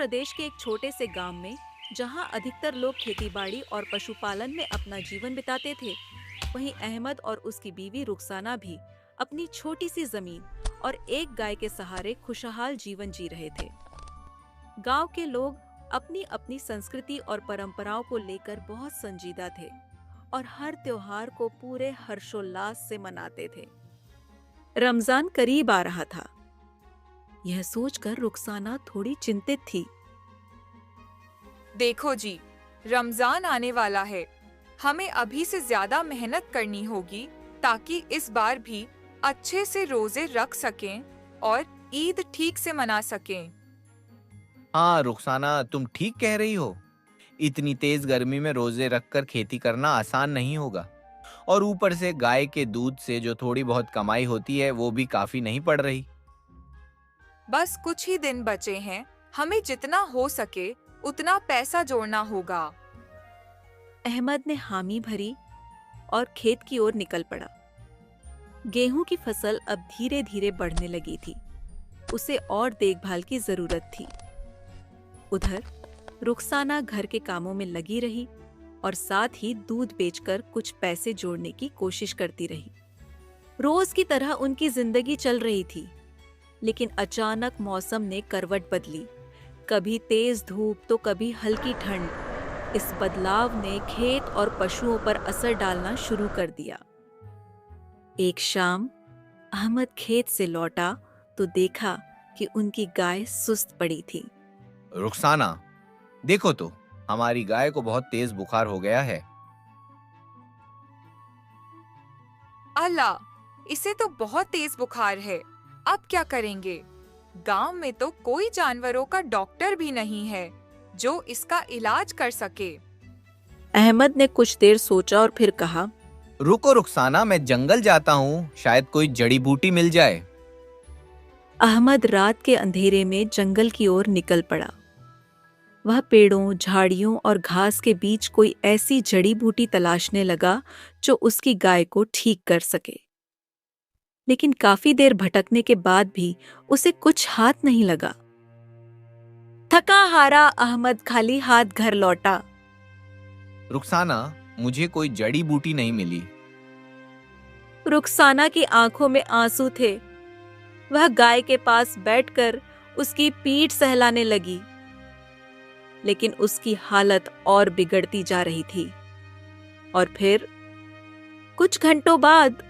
प्रदेश के एक छोटे से गांव में, जहां अधिकतर लोग खेतीबाड़ी और पशुपालन में अपना जीवन बिताते थे, वहीं अहमद और उसकी बीवी रुखसाना भी अपनी छोटी सी जमीन और एक गाय के सहारे खुशहाल जीवन जी रहे थे। गांव के लोग अपनी अपनी संस्कृति और परंपराओं को लेकर बहुत संजीदा थे और हर त्योहार को पूरे हर्षोल्लास से मनाते थे। रमजान करीब आ रहा था। यह सोचकर रुखसाना थोड़ी चिंतित थी। देखो जी, रमजान आने वाला है। हमें अभी से ज्यादा मेहनत करनी होगी ताकि इस बार भी अच्छे से रोजे रख सकें और ईद ठीक से मना सकें। हाँ रुखसाना, तुम ठीक कह रही हो। इतनी तेज गर्मी में रोजे रखकर खेती करना आसान नहीं होगा, और ऊपर से गाय के दूध से जो थोड़ी बहुत कमाई होती है वो भी काफी नहीं पड़ रही। बस कुछ ही दिन बचे हैं। हमें जितना हो सके उतना पैसा जोड़ना होगा। अहमद ने हामी भरी और खेत की ओर निकल पड़ा। गेहूं की फसल अब धीरे धीरे बढ़ने लगी थी। उसे और देखभाल की जरूरत थी। उधर रुखसाना घर के कामों में लगी रही और साथ ही दूध बेचकर कुछ पैसे जोड़ने की कोशिश करती रही। रोज की तरह उनकी जिंदगी चल रही थी, लेकिन अचानक मौसम ने करवट बदली। कभी तेज धूप तो कभी हल्की ठंड। इस बदलाव ने खेत और पशुओं पर असर डालना शुरू कर दिया। एक शाम अहमद खेत से लौटा तो देखा कि उनकी गाय सुस्त पड़ी थी। रुखसाना, देखो तो, हमारी गाय को बहुत तेज बुखार हो गया है। अल्लाह, इसे तो बहुत तेज बुखार है। अब क्या करेंगे? गांव में तो कोई जानवरों का डॉक्टर भी नहीं है जो इसका इलाज कर सके। अहमद ने कुछ देर सोचा और फिर कहा, रुको रुखसाना, मैं जंगल जाता हूँ, शायद कोई जड़ी बूटी मिल जाए। अहमद रात के अंधेरे में जंगल की ओर निकल पड़ा। वह पेड़ों, झाड़ियों और घास के बीच कोई ऐसी जड़ी बूटी तलाशने लगा जो उसकी गाय को ठीक कर सके। लेकिन काफी देर भटकने के बाद भी उसे कुछ हाथ नहीं लगा। थका हारा अहमद खाली हाथ घर लौटा। रुखसाना, मुझे कोई जड़ी बूटी नहीं मिली। रुखसाना की आंखों में आंसू थे। वह गाय के पास बैठकर उसकी पीठ सहलाने लगी, लेकिन उसकी हालत और बिगड़ती जा रही थी। और फिर कुछ घंटों बाद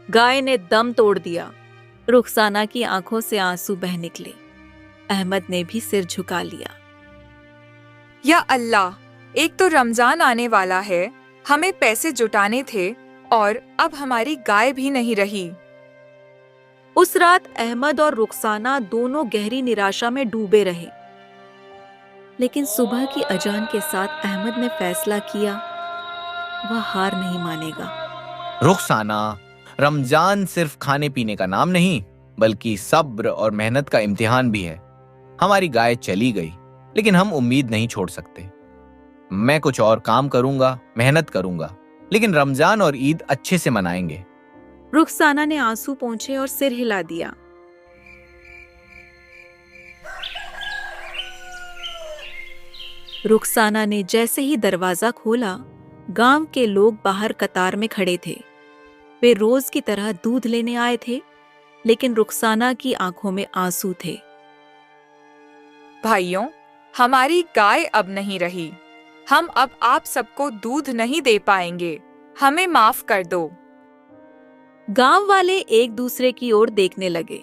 गाय ने दम तोड़ दिया। रुखसाना की आंखों से आंसू बह निकले। अहमद ने भी सिर झुका लिया। या अल्लाह, एक तो रमजान आने वाला है, हमें पैसे जुटाने थे और अब हमारी गाय भी नहीं रही। उस रात अहमद और रुखसाना दोनों गहरी निराशा में डूबे रहे। लेकिन सुबह की अजान के साथ अहमद ने फैसला किया, वह हार नहीं मानेगा। रुखसाना, रमजान सिर्फ खाने पीने का नाम नहीं, बल्कि सब्र और मेहनत का इम्तिहान भी है। हमारी गाय चली गई, लेकिन हम उम्मीद नहीं छोड़ सकते। मैं कुछ और काम करूंगा, मेहनत करूंगा, लेकिन रमजान और ईद अच्छे से मनाएंगे। रुखसाना ने आंसू पोंछे और सिर हिला दिया। रुखसाना ने जैसे ही दरवाजा खोला, गांव के लोग बाहर कतार में खड़े थे। वे रोज की तरह दूध लेने आए थे, लेकिन रुखसाना की आंखों में आंसू थे। भाइयों, हमारी गाय अब नहीं रही। हम अब आप सबको दूध नहीं दे पाएंगे। हमें माफ कर दो। गांव वाले एक दूसरे की ओर देखने लगे।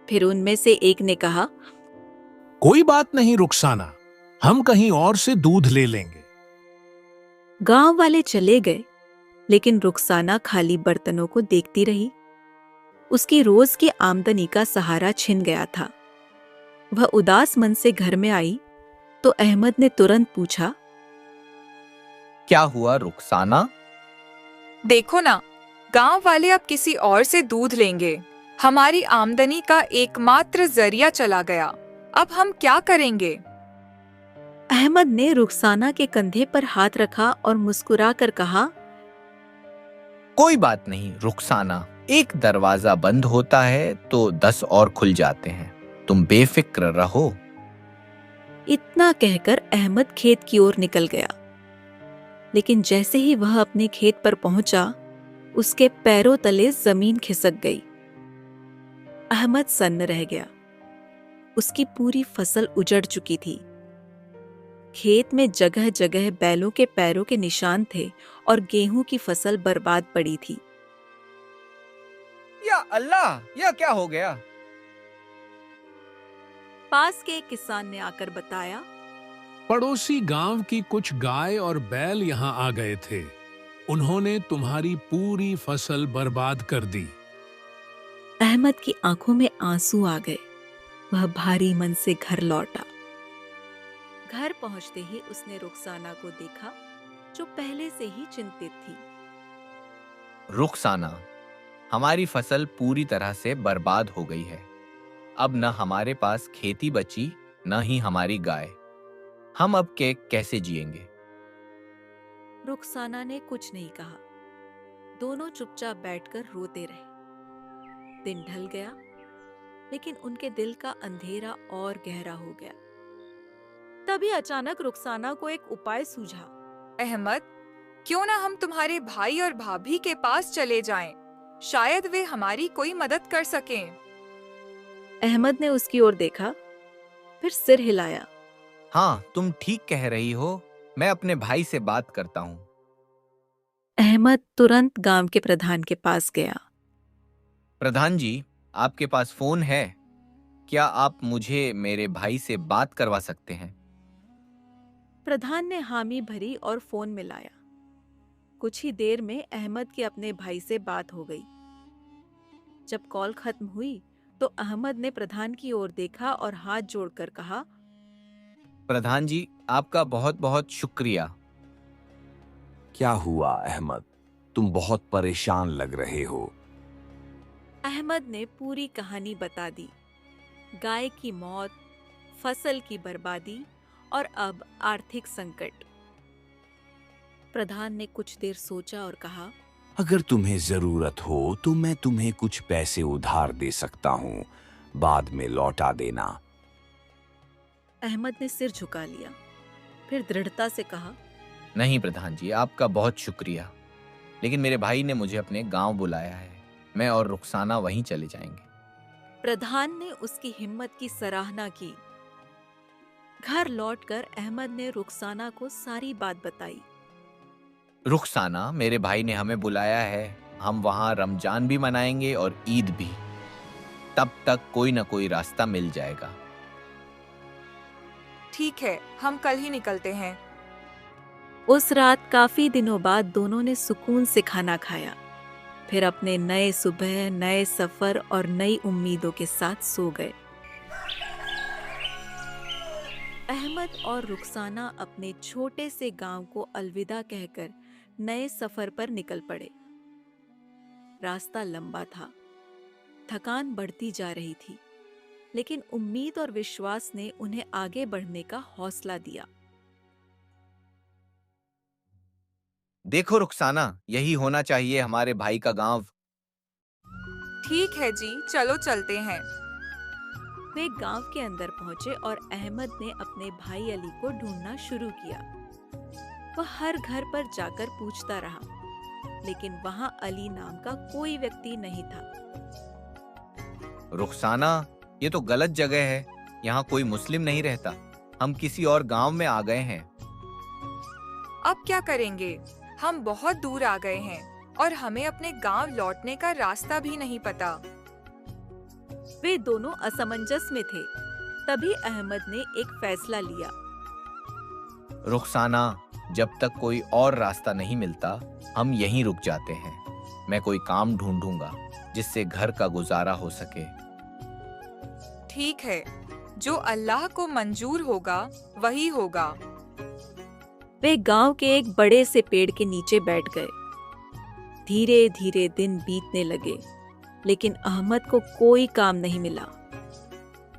फिर उनमें से एक ने कहा, कोई बात नहीं रुखसाना, हम कहीं और से दूध ले लेंगे। गांव वाले चले गए, लेकिन रुखसाना खाली बर्तनों को देखती रही। उसकी रोज की आमदनी का सहारा छिन गया था। वह उदास मन से घर में आई तो अहमद ने तुरंत पूछा, क्या हुआ रुखसाना? देखो ना, गांव वाले अब किसी और से दूध लेंगे। हमारी आमदनी का एकमात्र जरिया चला गया। अब हम क्या करेंगे? अहमद ने रुखसाना के कंधे पर हाथ रखा और मुस्कुराकर कहा, कोई बात नहीं रुखसाना, एक दरवाजा बंद होता है तो 10 और खुल जाते हैं। तुम बेफिक्र रहो। इतना कहकर अहमद खेत की ओर निकल गया, लेकिन जैसे ही वह अपने खेत पर पहुंचा, उसके पैरों तले जमीन खिसक गई। अहमद सन्न रह गया। उसकी पूरी फसल उजड़ चुकी थी। खेत में जगह जगह बैलों के पैरों के निशान थे और गेहूं की फसल बर्बाद पड़ी थी। या अल्लाह, यह क्या हो गया? पास के एक किसान ने आकर बताया, पड़ोसी गांव की कुछ गाय और बैल यहाँ आ गए थे। उन्होंने तुम्हारी पूरी फसल बर्बाद कर दी। अहमद की आंखों में आंसू आ गए। वह भारी मन से घर लौटा। घर पहुंचते ही उसने रुखसाना को देखा, जो पहले से ही चिंतित थी। रुखसाना, हमारी फसल पूरी तरह से बर्बाद हो गई है। अब न हमारे पास खेती बची, न ही हमारी गाय। हम अब के कैसे जिएंगे? रुखसाना ने कुछ नहीं कहा। दोनों चुपचाप बैठकर रोते रहे। दिन ढल गया, लेकिन उनके दिल का अंधेरा और गहरा हो गया। तभी अचानक रुखसाना को एक उपाय सूझा। अहमद, क्यों ना हम तुम्हारे भाई और भाभी के पास चले जाएं? शायद वे हमारी कोई मदद कर सकें। अहमद ने उसकी ओर देखा, फिर सिर हिलाया। हाँ, तुम ठीक कह रही हो। मैं अपने भाई से बात करता हूँ। अहमद तुरंत गांव के प्रधान के पास गया। प्रधान जी, आपके पास फोन है? क्या आप मुझे मेरे भाई से बात करवा सकते हैं? प्रधान ने हामी भरी और फोन मिलाया। कुछ ही देर में अहमद की अपने भाई से बात हो गई। जब कॉल खत्म हुई तो अहमद ने प्रधान की ओर देखा और हाथ जोड़कर कहा, प्रधान जी, आपका बहुत बहुत शुक्रिया। क्या हुआ अहमद? तुम बहुत परेशान लग रहे हो। अहमद ने पूरी कहानी बता दी। गाय की मौत, फसल की बर्बादी और अब आर्थिक संकट। प्रधान ने कुछ देर सोचा और कहा, अगर तुम्हें जरूरत हो तो मैं तुम्हें कुछ पैसे उधार दे सकता हूँ, बाद में लौटा देना। अहमद ने सिर झुका लिया, फिर दृढ़ता से कहा, नहीं प्रधान जी, आपका बहुत शुक्रिया, लेकिन मेरे भाई ने मुझे अपने गांव बुलाया है। मैं और रुखसाना वहीं चले जाएंगे। प्रधान ने उसकी हिम्मत की सराहना की। घर लौटकर अहमद ने रुखसाना को सारी बात बताई। रुखसाना, मेरे भाई ने हमें बुलाया है। हम वहां रमजान भी मनाएंगे और ईद भी। तब तक कोई ना कोई रास्ता मिल जाएगा। ठीक है, हम कल ही निकलते हैं। उस रात काफी दिनों बाद दोनों ने सुकून से खाना खाया। फिर अपने नए सुबह, नए सफर और नई उम्मीदों के साथ सो गए। अहमद और रुखसाना अपने छोटे से गांव को अलविदा कहकर नए सफर पर निकल पड़े। रास्ता लंबा था, थकान बढ़ती जा रही थी, लेकिन उम्मीद और विश्वास ने उन्हें आगे बढ़ने का हौसला दिया। देखो रुखसाना, यही होना चाहिए हमारे भाई का गांव। ठीक है जी, चलो चलते हैं। वे गांव के अंदर पहुंचे और अहमद ने अपने भाई अली को ढूंढना शुरू किया। वह हर घर पर जाकर पूछता रहा, लेकिन वहां अली नाम का कोई व्यक्ति नहीं था। रुखसाना, ये तो गलत जगह है। यहाँ कोई मुस्लिम नहीं रहता। हम किसी और गांव में आ गए हैं। अब क्या करेंगे? हम बहुत दूर आ गए हैं और हमें अपने गांव लौटने का रास्ता भी नहीं पता। वे दोनों असमंजस में थे। तभी अहमद ने एक फैसला लिया। रुखसाना, जब तक कोई और रास्ता नहीं मिलता, हम यहीं रुक जाते हैं। मैं कोई काम ढूंढूंगा जिससे घर का गुजारा हो सके। ठीक है, जो अल्लाह को मंजूर होगा वही होगा। वे गांव के एक बड़े से पेड़ के नीचे बैठ गए। धीरे धीरे दिन बीतने लगे, लेकिन अहमद को कोई काम नहीं मिला।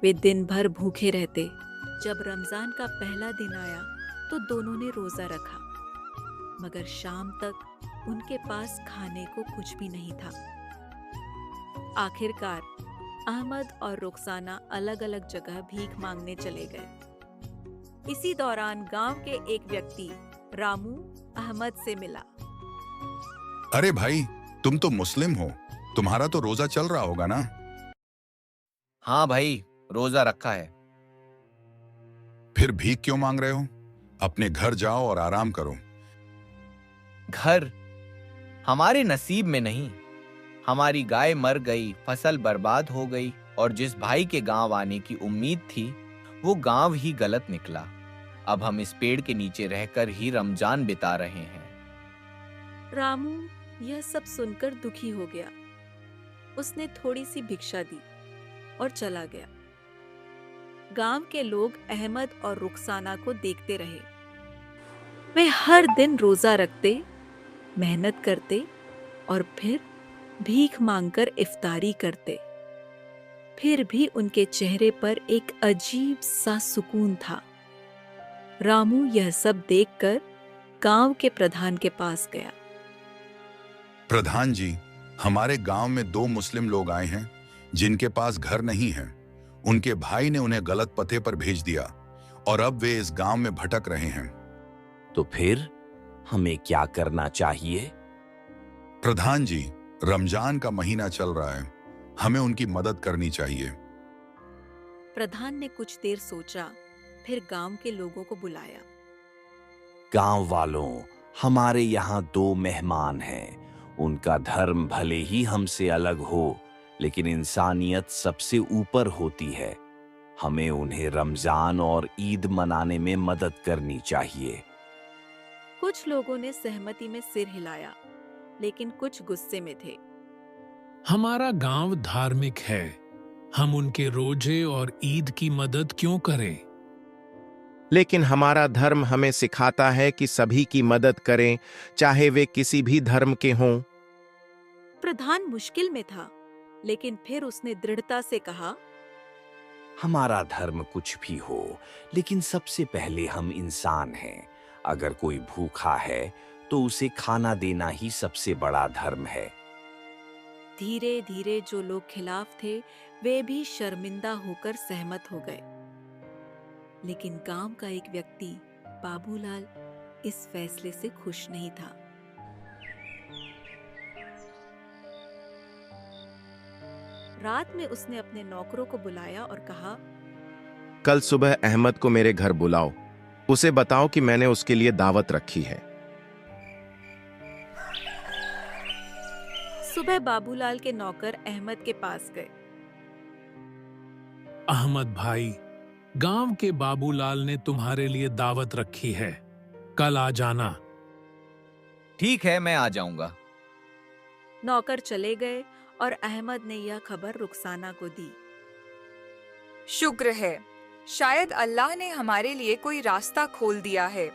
वे दिन भर भूखे रहते। जब रमजान का पहला दिन आया तो दोनों ने रोजा रखा, मगर शाम तक उनके पास खाने को कुछ भी नहीं था। आखिरकार अहमद और रुखसाना अलग अलग जगह भीख मांगने चले गए। इसी दौरान गांव के एक व्यक्ति रामू अहमद से मिला। अरे भाई, तुम तो मुस्लिम हो, तुम्हारा तो रोजा चल रहा होगा ना? हाँ भाई, रोजा रखा है। फिर भीख क्यों मांग रहे हो? अपने घर जाओ और आराम करो। घर हमारे नसीब में नहीं। हमारी गाय मर गई, फसल बर्बाद हो गई, और जिस भाई के गांव आने की उम्मीद थी वो गांव ही गलत निकला। अब हम इस पेड़ के नीचे रहकर ही रमजान बिता रहे हैं। रामू यह सब सुनकर दुखी हो गया। उसने थोड़ी सी भिक्षा दी और चला गया। गांव के लोग अहमद और रुखसाना को देखते रहे। वे हर दिन रोजा रखते, मेहनत करते और फिर भीख मांगकर इफ्तारी करते। फिर भी उनके चेहरे पर एक अजीब सा सुकून था। रामू यह सब देखकर गांव के प्रधान के पास गया। प्रधान जी, हमारे गांव में 2 मुस्लिम लोग आए हैं जिनके पास घर नहीं है। उनके भाई ने उन्हें गलत पते पर भेज दिया और अब वे इस गांव में भटक रहे हैं। तो फिर हमें क्या करना चाहिए? प्रधान जी, रमजान का महीना चल रहा है, हमें उनकी मदद करनी चाहिए। प्रधान ने कुछ देर सोचा, फिर गांव के लोगों को बुलाया। गांव वालों, हमारे यहाँ 2 मेहमान हैं। उनका धर्म भले ही हमसे अलग हो, लेकिन इंसानियत सबसे ऊपर होती है। हमें उन्हें रमजान और ईद मनाने में मदद करनी चाहिए। कुछ लोगों ने सहमति में सिर हिलाया, लेकिन कुछ गुस्से में थे। हमारा गांव धार्मिक है, हम उनके रोजे और ईद की मदद क्यों करें? लेकिन हमारा धर्म हमें सिखाता है कि सभी की मदद करें, चाहे वे किसी भी धर्म के हों। प्रधान मुश्किल में था, लेकिन फिर उसने दृढ़ता से कहा, हमारा धर्म कुछ भी हो, लेकिन सबसे पहले हम इंसान हैं। अगर कोई भूखा है तो उसे खाना देना ही सबसे बड़ा धर्म है। धीरे धीरे जो लोग खिलाफ थे वे भी शर्मिंदा होकर सहमत हो गए। लेकिन गांव का एक व्यक्ति बाबूलाल इस फैसले से खुश नहीं था। रात में उसने अपने नौकरों को बुलाया और कहा, कल सुबह अहमद को मेरे घर बुलाओ, उसे बताओ कि मैंने उसके लिए दावत रखी है। सुबह बाबूलाल के नौकर अहमद के पास गए। अहमद भाई, गांव के बाबूलाल ने तुम्हारे लिए दावत रखी है, कल आ जाना। ठीक है, मैं आ जाऊंगा। नौकर चले गए और अहमद ने यह खबर रुखसाना को दी। शुक्र है, शायद अल्लाह ने हमारे लिए कोई रास्ता खोल दिया है।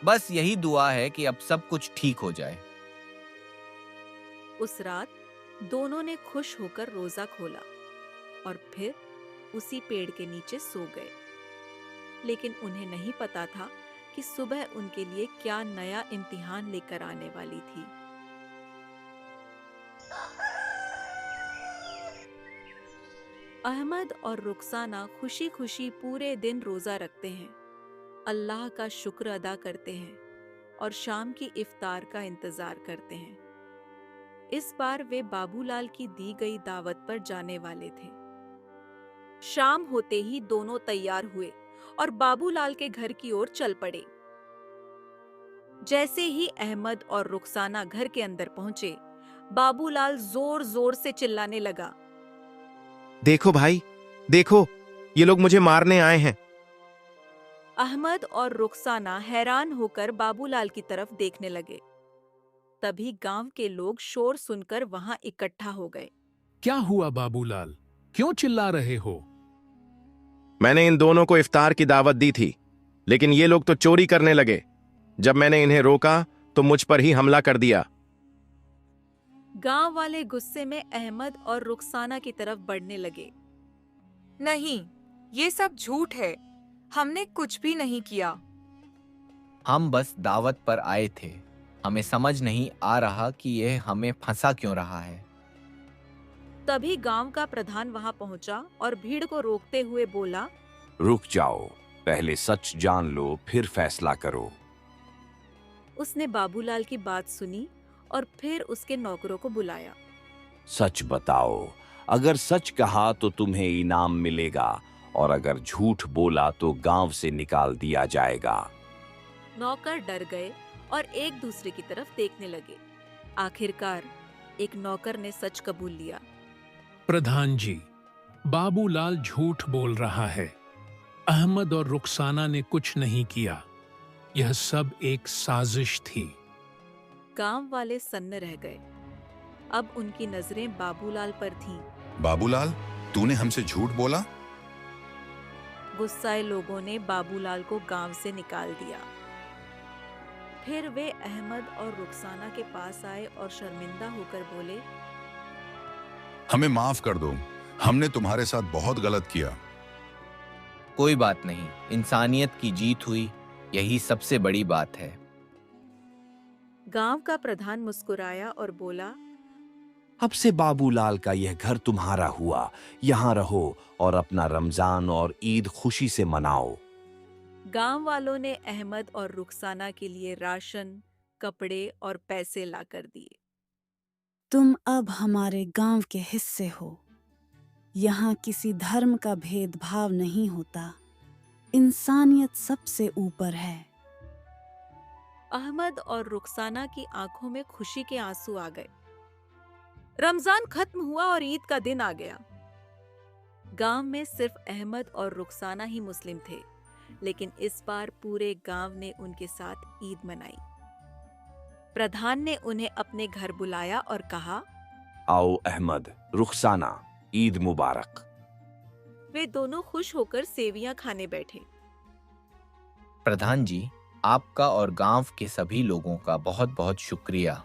बस यही दुआ है कि अब सब कुछ ठीक हो जाए। उस रात दोनों ने खुश होकर रोजा खोला और फिर उसी पेड़ के नीचे सो गए। लेकिन उन्हें नहीं पता था कि सुबह उनके लिए क्या नया इम्तिहान लेकर आने वाली थी। अहमद और रुखसाना खुशी खुशी पूरे दिन रोजा रखते हैं, अल्लाह का शुक्र अदा करते हैं और शाम की इफ्तार का इंतजार करते हैं। इस बार वे बाबूलाल की दी गई दावत पर जाने वाले थे। शाम होते ही दोनों तैयार हुए और बाबूलाल के घर की ओर चल पड़े। जैसे ही अहमद और रुखसाना घर के अंदर पहुंचे, बाबूलाल जोर जोर से चिल्लाने लगा, देखो भाई, देखो, ये लोग मुझे मारने आए हैं। अहमद और रुखसाना हैरान होकर बाबूलाल की तरफ देखने लगे। तभी गांव के लोग शोर सुनकर वहां इकट्ठा हो गए। क्या हुआ बाबूलाल, क्यों चिल्ला रहे हो? मैंने इन दोनों को इफ्तार की दावत दी थी, लेकिन ये लोग तो चोरी करने लगे। जब मैंने इन्हें रोका तो मुझ पर ही हमला कर दिया। गांव वाले गुस्से में अहमद और रुखसाना की तरफ बढ़ने लगे। नहीं, ये सब झूठ है, हमने कुछ भी नहीं किया। हम बस दावत पर आए थे, हमें समझ नहीं आ रहा कि यह हमें फंसा क्यों रहा है। तभी गांव का प्रधान वहां पहुंचा और भीड़ को रोकते हुए बोला, रुक जाओ, पहले सच जान लो, फिर फैसला करो। उसने बाबूलाल की बात सुनी और फिर उसके नौकरों को बुलाया। सच बताओ, अगर सच कहा तो तुम्हें इनाम मिलेगा, और अगर झूठ बोला तो गांव से निकाल दिया जाएगा। नौकर डर गए और एक दूसरे की तरफ देखने लगे। आखिरकार एक नौकर ने सच कबूल लिया। प्रधान जी, बाबूलाल झूठ बोल रहा है। अहमद और रुखसाना ने कुछ नहीं किया। यह सब एक साजिश थी। गांव वाले सन्न रह गए। अब उनकी नजरें बाबूलाल पर थीं। बाबूलाल, तूने हमसे झूठ बोला? गुस्साए लोगों ने बाबूलाल को गांव से निकाल दिया। फिर वे अहमद और रुखसाना के पास आए और शर्मिंदा होकर बोले, हमें माफ कर दो, हमने तुम्हारे साथ बहुत गलत किया। कोई बात नहीं, इंसानियत की जीत हुई, यही सबसे बड़ी बात है। गांव का प्रधान मुस्कुराया और बोला, अब से बाबूलाल का यह घर तुम्हारा हुआ। यहाँ रहो और अपना रमजान और ईद खुशी से मनाओ। गांव वालों ने अहमद और रुखसाना के लिए राशन, कपड़े और पैसे लाकर दिए। तुम अब हमारे गांव के हिस्से हो। यहाँ किसी धर्म का भेदभाव नहीं होता। इंसानियत सबसे ऊपर है। अहमद और रुखसाना की आंखों में खुशी के आंसू आ गए। रमजान खत्म हुआ और ईद का दिन आ गया। गांव में सिर्फ अहमद और रुखसाना ही मुस्लिम थे, लेकिन इस बार पूरे गांव ने उनके साथ ईद मनाई। प्रधान ने उन्हें अपने घर बुलाया और कहा, आओ अहमद, रुखसाना, ईद मुबारक। वे दोनों खुश होकर सेवियां खाने बैठे। प्रधान जी, आपका और गांव के सभी लोगों का बहुत बहुत शुक्रिया।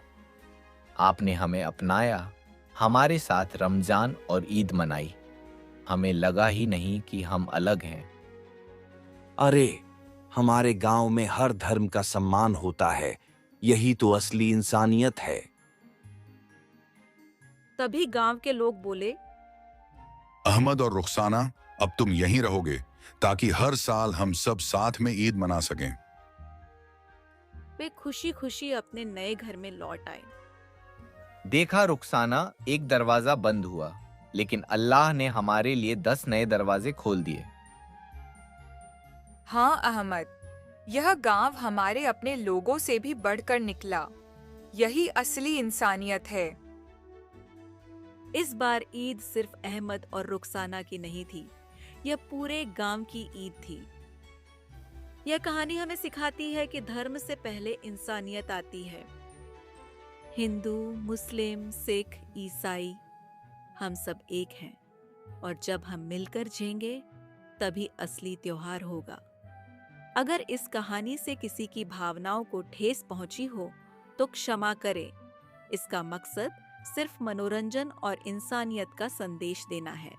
आपने हमें अपनाया, हमारे साथ रमजान और ईद मनाई। हमें लगा ही नहीं कि हम अलग हैं। अरे, हमारे गांव में हर धर्म का सम्मान होता है। यही तो असली इंसानियत है। तभी गांव के लोग बोले, अहमद और रुखसाना, अब तुम यहीं रहोगे ताकि हर साल हम सब साथ में ईद मना सकें। वे खुशी खुशी अपने नए घर में लौट आए। देखा रुखसाना, एक दरवाजा बंद हुआ, लेकिन अल्लाह ने हमारे लिए 10 नए दरवाजे खोल दिए। हाँ अहमद, यह गांव हमारे अपने लोगों से भी बढ़कर निकला। यही असली इंसानियत है। इस बार ईद सिर्फ अहमद और रुखसाना की नहीं थी, यह पूरे गांव की ईद थी। यह कहानी हमें सिखाती है कि धर्म से पहले इंसानियत आती है। हिंदू, मुस्लिम, सिख, ईसाई, हम सब एक हैं, और जब हम मिलकर जिएंगे तभी असली त्योहार होगा। अगर इस कहानी से किसी की भावनाओं को ठेस पहुंची हो तो क्षमा करें। इसका मकसद सिर्फ मनोरंजन और इंसानियत का संदेश देना है।